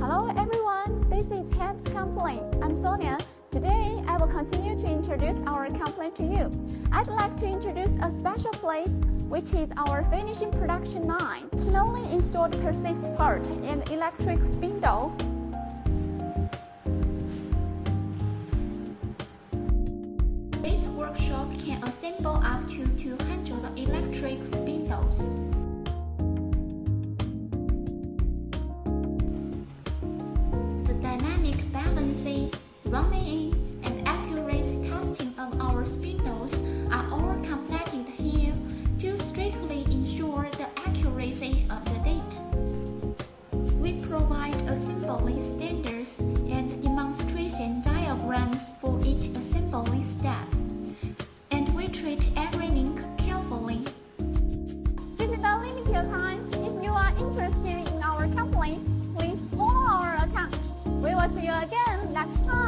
Hello everyone, this is HANBS Complaint. I'm Sonia. Today, I will continue to introduce our complaint to you. I'd like to introduce a special place, which is our finishing production line. Slowly installed persist part and electric spindle. This workshop can assemble up to 200 electric spindles. The dynamic balancing, running in, and accurate testing of our spindles are all completed here to strictly ensure the accuracy of the date. We provide assembly standards and demonstration diagrams for each assembly step, and we treat every link carefully. Due to the limited time, if you are interested in our complaint, please follow our account. We will see you again next time.